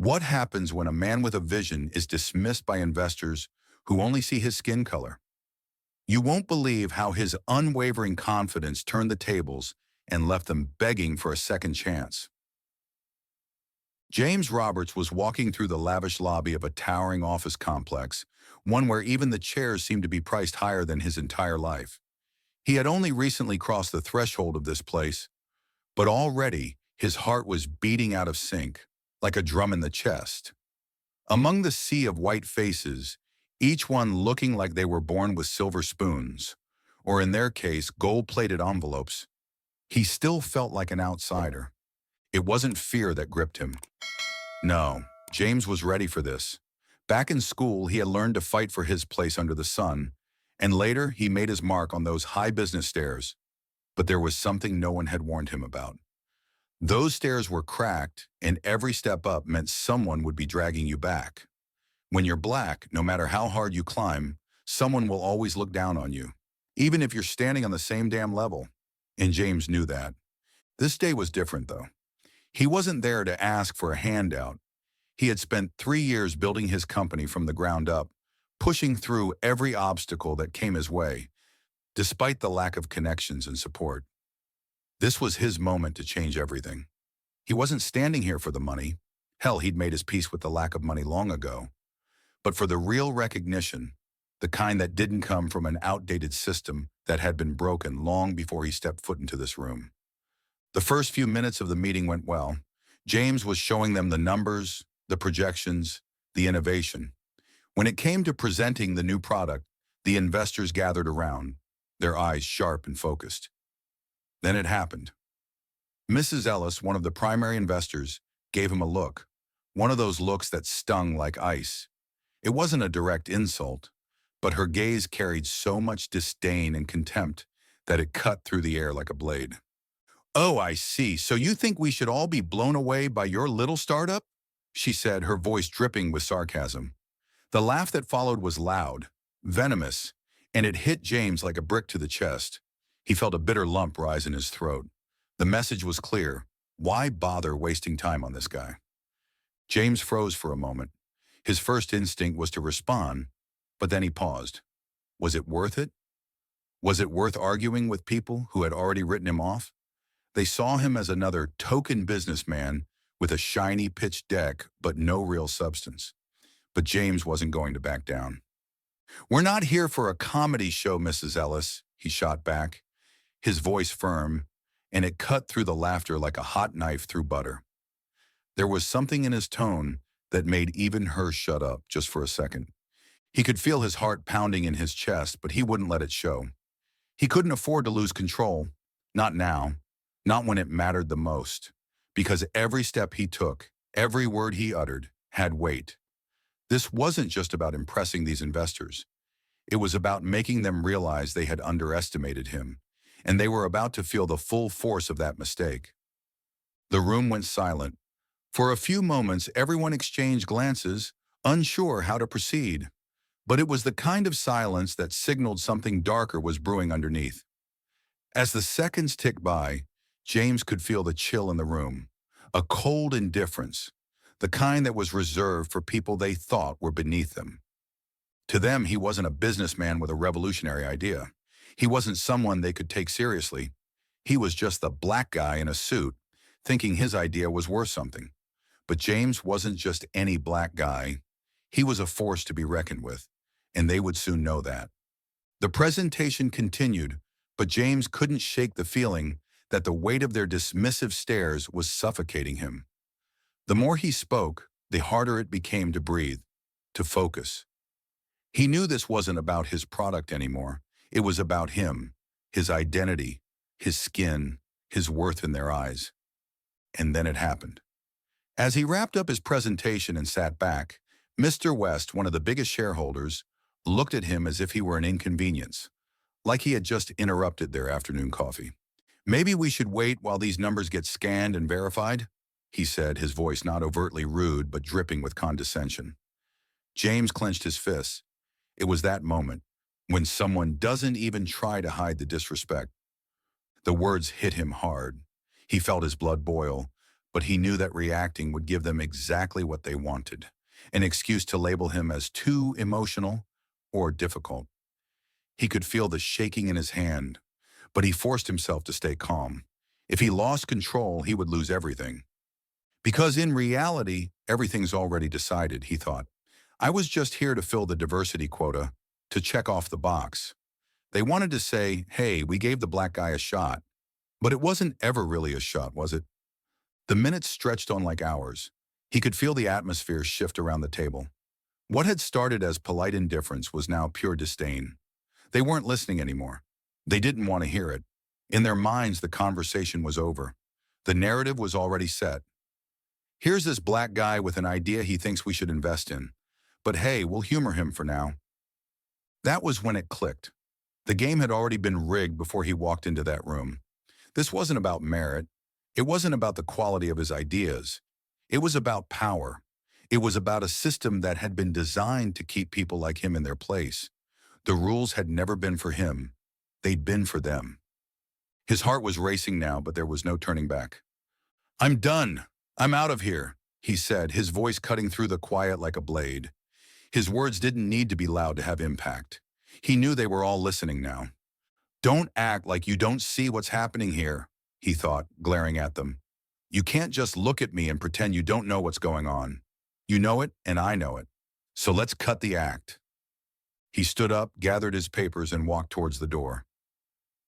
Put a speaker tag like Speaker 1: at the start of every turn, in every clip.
Speaker 1: What happens when a man with a vision is dismissed by investors who only see his skin color? You won't believe how his unwavering confidence turned the tables and left them begging for a second chance. James Roberts was walking through the lavish lobby of a towering office complex, one where even the chairs seemed to be priced higher than his entire life. He had only recently crossed the threshold of this place, but already his heart was beating out of sync, like a drum in the chest. Among the sea of white faces, each one looking like they were born with silver spoons, or in their case, gold-plated envelopes, he still felt like an outsider. It wasn't fear that gripped him. No, James was ready for this. Back in school, he had learned to fight for his place under the sun, and later he made his mark on those high business stairs. But there was something no one had warned him about. Those stairs were cracked, and every step up meant someone would be dragging you back. When you're black, no matter how hard you climb, someone will always look down on you, even if you're standing on the same damn level. And James knew that. This day was different, though. He wasn't there to ask for a handout. He had spent 3 years building his company from the ground up, pushing through every obstacle that came his way, despite the lack of connections and support. This was his moment to change everything. He wasn't standing here for the money. Hell, he'd made his peace with the lack of money long ago. But for the real recognition, the kind that didn't come from an outdated system that had been broken long before he stepped foot into this room. The first few minutes of the meeting went well. James was showing them the numbers, the projections, the innovation. When it came to presenting the new product, the investors gathered around, their eyes sharp and focused. Then it happened. Mrs. Ellis, one of the primary investors, gave him a look, one of those looks that stung like ice. It wasn't a direct insult, but her gaze carried so much disdain and contempt that it cut through the air like a blade. "Oh, I see. So you think we should all be blown away by your little startup?" she said, her voice dripping with sarcasm. The laugh that followed was loud, venomous, and it hit James like a brick to the chest. He felt a bitter lump rise in his throat. The message was clear. Why bother wasting time on this guy? James froze for a moment. His first instinct was to respond, but then he paused. Was it worth it? Was it worth arguing with people who had already written him off? They saw him as another token businessman with a shiny pitch deck but no real substance. But James wasn't going to back down. "We're not here for a comedy show, Mrs. Ellis," he shot back, his voice firm, and it cut through the laughter like a hot knife through butter. There was something in his tone that made even her shut up just for a second. He could feel his heart pounding in his chest, but he wouldn't let it show. He couldn't afford to lose control. Not now. Not when it mattered the most. Because every step he took, every word he uttered, had weight. This wasn't just about impressing these investors. It was about making them realize they had underestimated him, and they were about to feel the full force of that mistake. The room went silent. For a few moments, everyone exchanged glances, unsure how to proceed. But it was the kind of silence that signaled something darker was brewing underneath. As the seconds ticked by, James could feel the chill in the room, a cold indifference, the kind that was reserved for people they thought were beneath them. To them, he wasn't a businessman with a revolutionary idea. He wasn't someone they could take seriously. He was just the black guy in a suit, thinking his idea was worth something. But James wasn't just any black guy. He was a force to be reckoned with, and they would soon know that. The presentation continued, but James couldn't shake the feeling that the weight of their dismissive stares was suffocating him. The more he spoke, the harder it became to breathe, to focus. He knew this wasn't about his product anymore. It was about him, his identity, his skin, his worth in their eyes. And then it happened. As he wrapped up his presentation and sat back, Mr. West, one of the biggest shareholders, looked at him as if he were an inconvenience, like he had just interrupted their afternoon coffee. "Maybe we should wait while these numbers get scanned and verified," he said, his voice not overtly rude but dripping with condescension. James clenched his fists. It was that moment, when someone doesn't even try to hide the disrespect. The words hit him hard. He felt his blood boil, but he knew that reacting would give them exactly what they wanted, an excuse to label him as too emotional or difficult. He could feel the shaking in his hand, but he forced himself to stay calm. If he lost control, he would lose everything. Because in reality, everything's already decided, he thought. I was just here to fill the diversity quota, to check off the box. They wanted to say, hey, we gave the black guy a shot. But it wasn't ever really a shot, was it? The minutes stretched on like hours. He could feel the atmosphere shift around the table. What had started as polite indifference was now pure disdain. They weren't listening anymore. They didn't want to hear it. In their minds, the conversation was over. The narrative was already set. Here's this black guy with an idea he thinks we should invest in. But hey, we'll humor him for now. That was when it clicked. The game had already been rigged before he walked into that room. This wasn't about merit. It wasn't about the quality of his ideas. It was about power. It was about a system that had been designed to keep people like him in their place. The rules had never been for him. They'd been for them. His heart was racing now, but there was no turning back. I'm done. I'm out of here, he said, his voice cutting through the quiet like a blade. His words didn't need to be loud to have impact. He knew they were all listening now. Don't act like you don't see what's happening here, he thought, glaring at them. You can't just look at me and pretend you don't know what's going on. You know it, and I know it. So let's cut the act. He stood up, gathered his papers, and walked towards the door.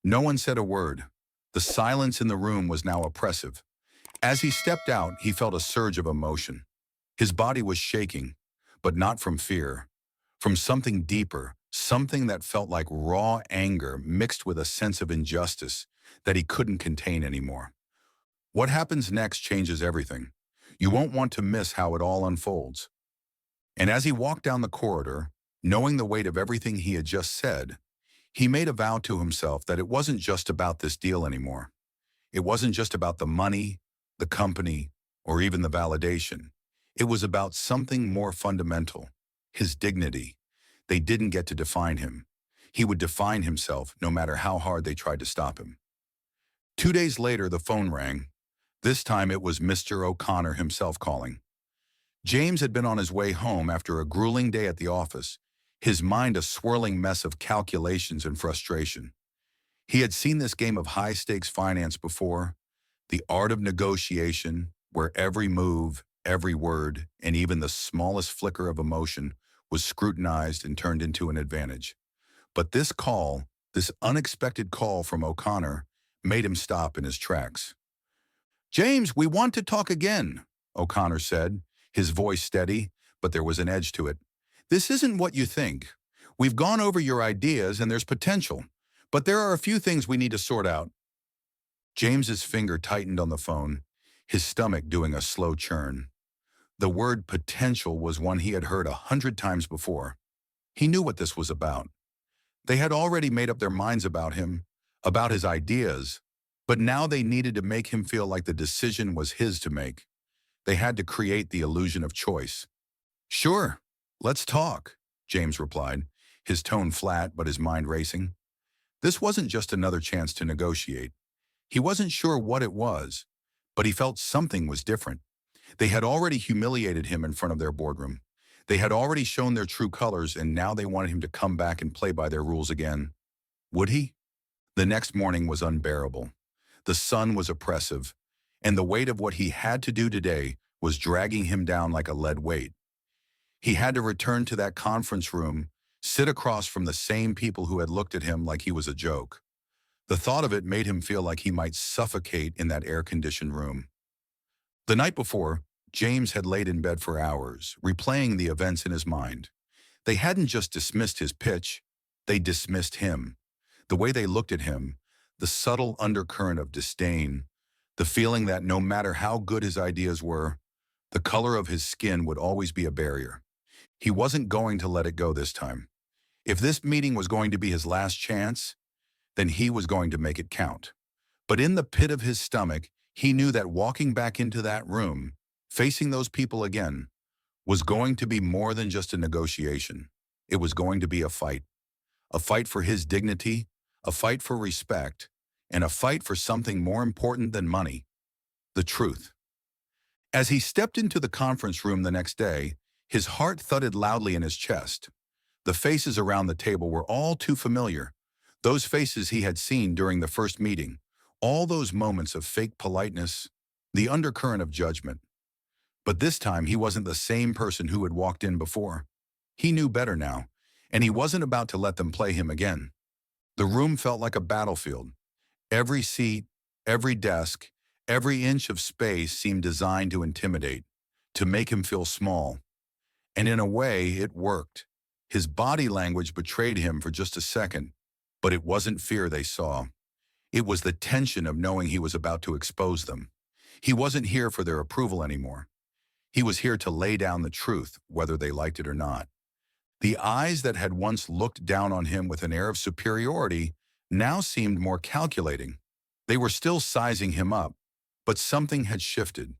Speaker 1: No one said a word. The silence in the room was now oppressive. As he stepped out, he felt a surge of emotion. His body was shaking, but not from fear, from something deeper, something that felt like raw anger mixed with a sense of injustice that he couldn't contain anymore. What happens next changes everything. You won't want to miss how it all unfolds. And as he walked down the corridor, knowing the weight of everything he had just said, he made a vow to himself that it wasn't just about this deal anymore. It wasn't just about the money, the company, or even the validation. It was about something more fundamental, his dignity. They didn't get to define him. He would define himself no matter how hard they tried to stop him. 2 days later, the phone rang. This time it was Mr. O'Connor himself calling. James had been on his way home after a grueling day at the office, his mind a swirling mess of calculations and frustration. He had seen this game of high-stakes finance before, the art of negotiation, where every move, every word, and even the smallest flicker of emotion was scrutinized and turned into an advantage. But this call, this unexpected call from O'Connor, made him stop in his tracks. James, we want to talk again, O'Connor said, his voice steady, but there was an edge to it. This isn't what you think. We've gone over your ideas and there's potential, but there are a few things we need to sort out. James's finger tightened on the phone, his stomach doing a slow churn. The word potential was one he had heard 100 times before. He knew what this was about. They had already made up their minds about him, about his ideas, but now they needed to make him feel like the decision was his to make. They had to create the illusion of choice. Sure, let's talk, James replied, his tone flat but his mind racing. This wasn't just another chance to negotiate. He wasn't sure what it was, but he felt something was different. They had already humiliated him in front of their boardroom. They had already shown their true colors, and now they wanted him to come back and play by their rules again. Would he? The next morning was unbearable. The sun was oppressive, and the weight of what he had to do today was dragging him down like a lead weight. He had to return to that conference room, sit across from the same people who had looked at him like he was a joke. The thought of it made him feel like he might suffocate in that air-conditioned room. The night before, James had laid in bed for hours, replaying the events in his mind. They hadn't just dismissed his pitch, they dismissed him. The way they looked at him, the subtle undercurrent of disdain, the feeling that no matter how good his ideas were, the color of his skin would always be a barrier. He wasn't going to let it go this time. If this meeting was going to be his last chance, then he was going to make it count. But in the pit of his stomach, he knew that walking back into that room, facing those people again, was going to be more than just a negotiation. It was going to be a fight for his dignity, a fight for respect, and a fight for something more important than money, the truth. As he stepped into the conference room the next day, his heart thudded loudly in his chest. The faces around the table were all too familiar. Those faces he had seen during the first meeting. All those moments of fake politeness, the undercurrent of judgment. But this time he wasn't the same person who had walked in before. He knew better now, and he wasn't about to let them play him again. The room felt like a battlefield. Every seat, every desk, every inch of space seemed designed to intimidate, to make him feel small. And in a way, it worked. His body language betrayed him for just a second, but it wasn't fear they saw. It was the tension of knowing he was about to expose them. He wasn't here for their approval anymore. He was here to lay down the truth, whether they liked it or not. The eyes that had once looked down on him with an air of superiority now seemed more calculating. They were still sizing him up, but something had shifted.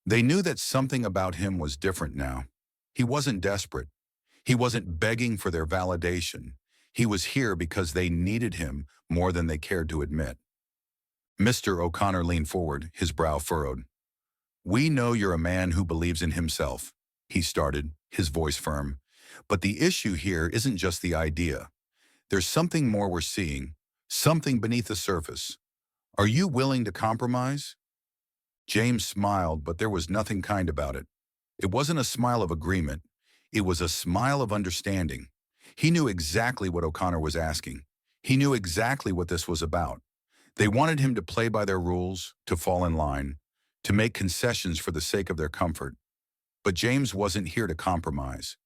Speaker 1: They knew that something about him was different now. He wasn't desperate. He wasn't begging for their validation. He was here because they needed him more than they cared to admit. Mr. O'Connor leaned forward, his brow furrowed. "We know you're a man who believes in himself," he started, his voice firm. "But the issue here isn't just the idea. There's something more we're seeing, something beneath the surface. Are you willing to compromise?" James smiled, but there was nothing kind about it. It wasn't a smile of agreement. It was a smile of understanding. He knew exactly what O'Connor was asking. He knew exactly what this was about. They wanted him to play by their rules, to fall in line, to make concessions for the sake of their comfort. But James wasn't here to compromise.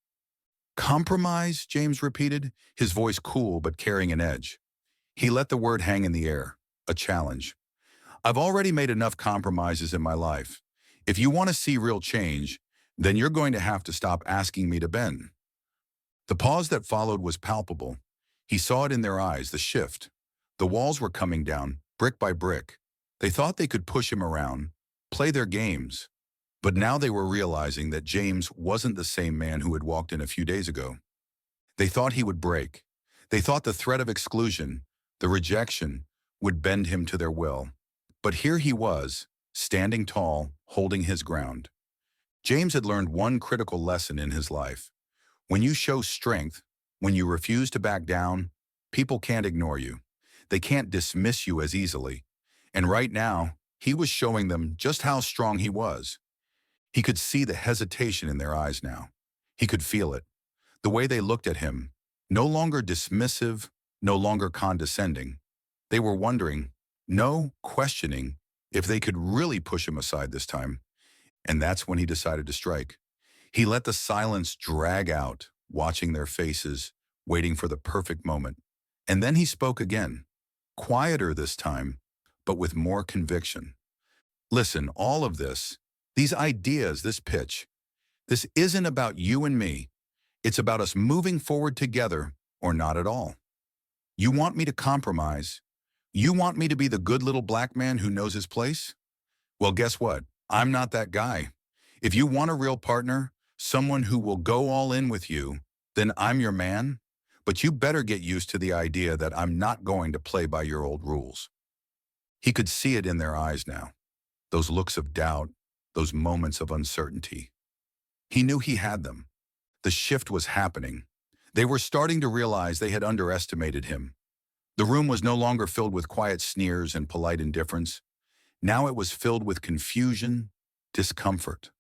Speaker 1: "Compromise?" James repeated, his voice cool but carrying an edge. He let the word hang in the air, a challenge. "I've already made enough compromises in my life. If you want to see real change, then you're going to have to stop asking me to bend." The pause that followed was palpable. He saw it in their eyes, the shift. The walls were coming down, brick by brick. They thought they could push him around, play their games. But now they were realizing that James wasn't the same man who had walked in a few days ago. They thought he would break. They thought the threat of exclusion, the rejection, would bend him to their will. But here he was, standing tall, holding his ground. James had learned one critical lesson in his life. When you show strength, when you refuse to back down, people can't ignore you. They can't dismiss you as easily. And right now, he was showing them just how strong he was. He could see the hesitation in their eyes now. He could feel it. The way they looked at him, no longer dismissive, no longer condescending. They were wondering, no, questioning, if they could really push him aside this time. And that's when he decided to strike. He let the silence drag out, watching their faces, waiting for the perfect moment. And then he spoke again, quieter this time, but with more conviction. "Listen, all of this, these ideas, this pitch, this isn't about you and me. It's about us moving forward together or not at all. You want me to compromise? You want me to be the good little black man who knows his place? Well, guess what? I'm not that guy. If you want a real partner, someone who will go all in with you, then I'm your man. But you better get used to the idea that I'm not going to play by your old rules." He could see it in their eyes now, those looks of doubt, those moments of uncertainty. He knew he had them. The shift was happening. They were starting to realize they had underestimated him. The room was no longer filled with quiet sneers and polite indifference. Now it was filled with confusion, discomfort.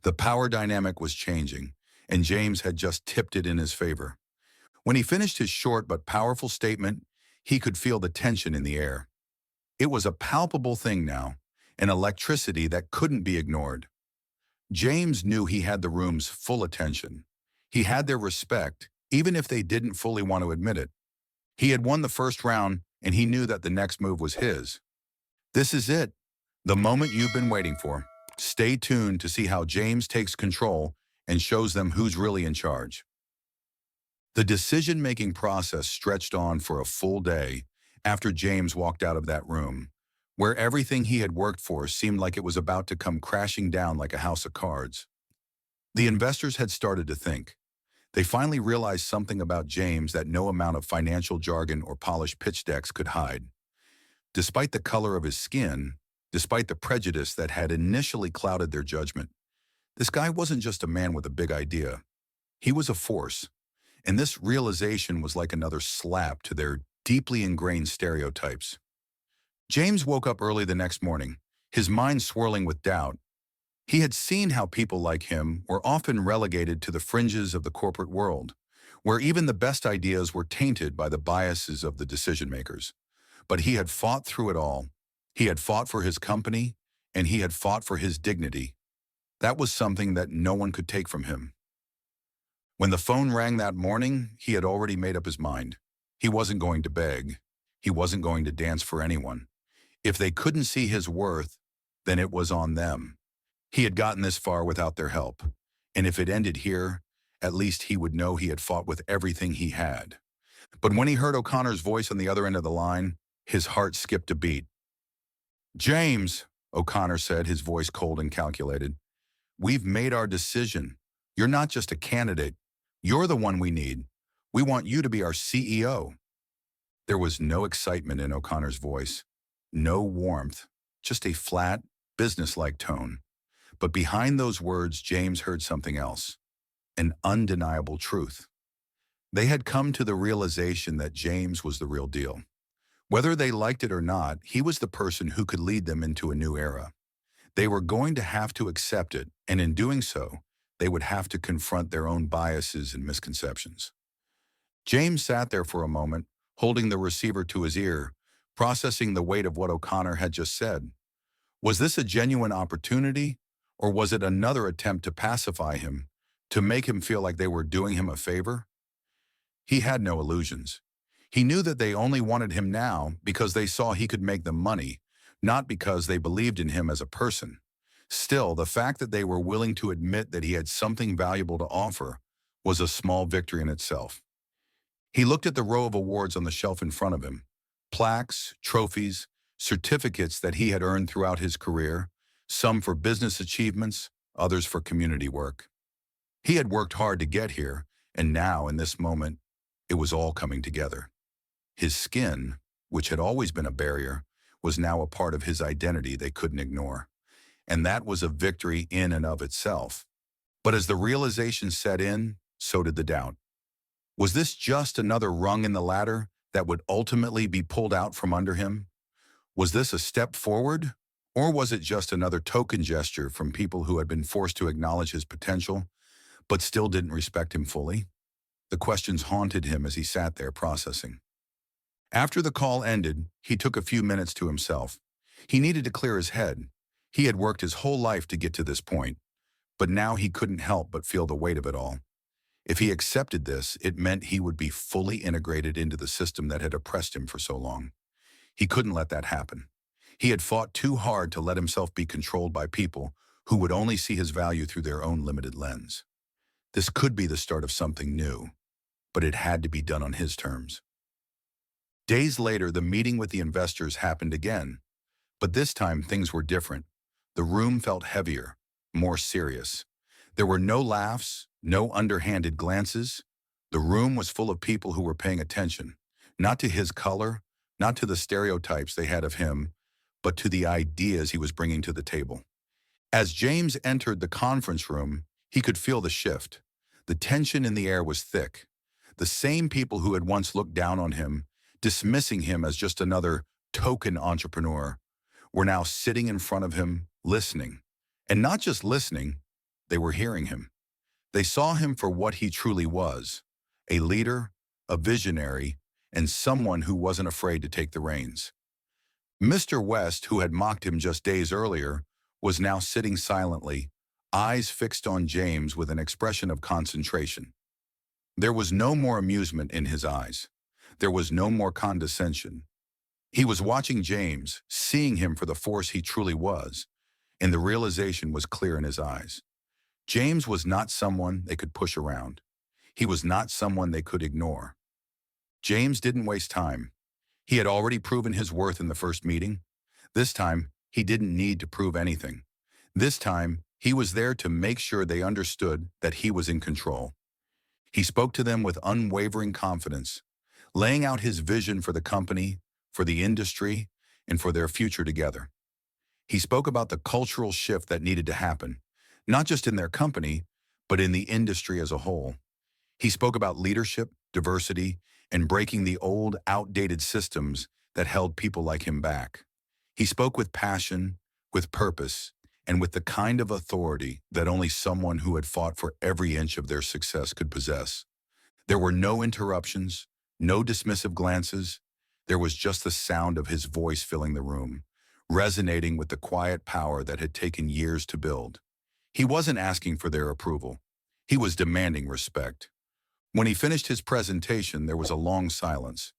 Speaker 1: The power dynamic was changing, and James had just tipped it in his favor. When he finished his short but powerful statement, he could feel the tension in the air. It was a palpable thing now, an electricity that couldn't be ignored. James knew he had the room's full attention. He had their respect, even if they didn't fully want to admit it. He had won the first round, and he knew that the next move was his. This is it, the moment you've been waiting for. Stay tuned to see how James takes control and shows them who's really in charge. The decision-making process stretched on for a full day after James walked out of that room, where everything he had worked for seemed like it was about to come crashing down like a house of cards. The investors had started to think. They finally realized something about James that no amount of financial jargon or polished pitch decks could hide. Despite the color of his skin, despite the prejudice that had initially clouded their judgment. This guy wasn't just a man with a big idea. He was a force, and this realization was like another slap to their deeply ingrained stereotypes. James woke up early the next morning, his mind swirling with doubt. He had seen how people like him were often relegated to the fringes of the corporate world, where even the best ideas were tainted by the biases of the decision-makers. But he had fought through it all. He had fought for his company, and he had fought for his dignity. That was something that no one could take from him. When the phone rang that morning, he had already made up his mind. He wasn't going to beg. He wasn't going to dance for anyone. If they couldn't see his worth, then it was on them. He had gotten this far without their help, and if it ended here, at least he would know he had fought with everything he had. But when he heard O'Connor's voice on the other end of the line, his heart skipped a beat. "James," O'Connor said, his voice cold and calculated, "we've made our decision. You're not just a candidate. You're the one we need. We want you to be our CEO." There was no excitement in O'Connor's voice, no warmth, just a flat, businesslike tone. But behind those words, James heard something else, an undeniable truth. They had come to the realization that James was the real deal. Whether they liked it or not, he was the person who could lead them into a new era. They were going to have to accept it, and in doing so, they would have to confront their own biases and misconceptions. James sat there for a moment, holding the receiver to his ear, processing the weight of what O'Connor had just said. Was this a genuine opportunity, or was it another attempt to pacify him, to make him feel like they were doing him a favor? He had no illusions. He knew that they only wanted him now because they saw he could make them money, not because they believed in him as a person. Still, the fact that they were willing to admit that he had something valuable to offer was a small victory in itself. He looked at the row of awards on the shelf in front of him, plaques, trophies, certificates that he had earned throughout his career, some for business achievements, others for community work. He had worked hard to get here, and now, in this moment, it was all coming together. His skin, which had always been a barrier, was now a part of his identity they couldn't ignore. And that was a victory in and of itself. But as the realization set in, so did the doubt. Was this just another rung in the ladder that would ultimately be pulled out from under him? Was this a step forward, or was it just another token gesture from people who had been forced to acknowledge his potential, but still didn't respect him fully? The questions haunted him as he sat there processing. After the call ended, he took a few minutes to himself. He needed to clear his head. He had worked his whole life to get to this point, but now he couldn't help but feel the weight of it all. If he accepted this, it meant he would be fully integrated into the system that had oppressed him for so long. He couldn't let that happen. He had fought too hard to let himself be controlled by people who would only see his value through their own limited lens. This could be the start of something new, but it had to be done on his terms. Days later, the meeting with the investors happened again, but this time things were different. The room felt heavier, more serious. There were no laughs, no underhanded glances. The room was full of people who were paying attention, not to his color, not to the stereotypes they had of him, but to the ideas he was bringing to the table. As James entered the conference room, he could feel the shift. The tension in the air was thick. The same people who had once looked down on him, dismissing him as just another token entrepreneur, were now sitting in front of him, listening. And not just listening, they were hearing him. They saw him for what he truly was, a leader, a visionary, and someone who wasn't afraid to take the reins. Mr. West, who had mocked him just days earlier, was now sitting silently, eyes fixed on James with an expression of concentration. There was no more amusement in his eyes. There was no more condescension. He was watching James, seeing him for the force he truly was, and the realization was clear in his eyes. James was not someone they could push around. He was not someone they could ignore. James didn't waste time. He had already proven his worth in the first meeting. This time, he didn't need to prove anything. This time, he was there to make sure they understood that he was in control. He spoke to them with unwavering confidence, laying out his vision for the company, for the industry, and for their future together. He spoke about the cultural shift that needed to happen, not just in their company, but in the industry as a whole. He spoke about leadership, diversity, and breaking the old, outdated systems that held people like him back. He spoke with passion, with purpose, and with the kind of authority that only someone who had fought for every inch of their success could possess. There were no interruptions, no dismissive glances. There was just the sound of his voice filling the room, resonating with the quiet power that had taken years to build. He wasn't asking for their approval. He was demanding respect. When he finished his presentation, there was a long silence.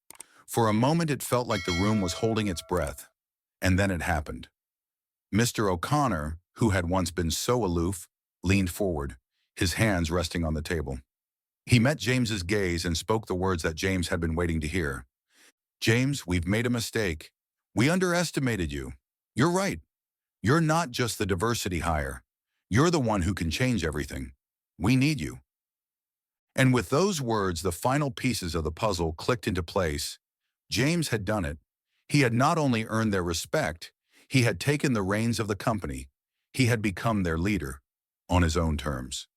Speaker 1: For a moment, it felt like the room was holding its breath. And then it happened. Mr. O'Connor, who had once been so aloof, leaned forward, his hands resting on the table. He met James's gaze and spoke the words that James had been waiting to hear. "James, we've made a mistake. We underestimated you. You're right. You're not just the diversity hire. You're the one who can change everything. We need you." And with those words, the final pieces of the puzzle clicked into place. James had done it. He had not only earned their respect, he had taken the reins of the company. He had become their leader, on his own terms.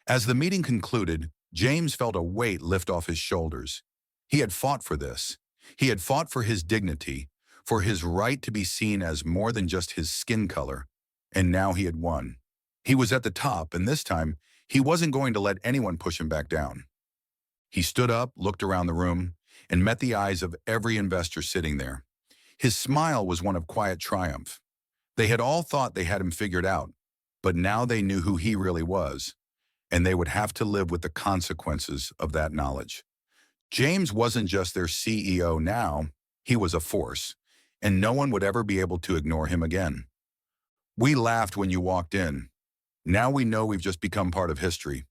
Speaker 1: As the meeting concluded, James felt a weight lift off his shoulders. He had fought for this. He had fought for his dignity, for his right to be seen as more than just his skin color. And now he had won. He was at the top, and this time, he wasn't going to let anyone push him back down. He stood up, looked around the room, and met the eyes of every investor sitting there. His smile was one of quiet triumph. They had all thought they had him figured out, but now they knew who he really was, and they would have to live with the consequences of that knowledge. James wasn't just their CEO now, he was a force, and no one would ever be able to ignore him again. "We laughed when you walked in. Now we know we've just become part of history,"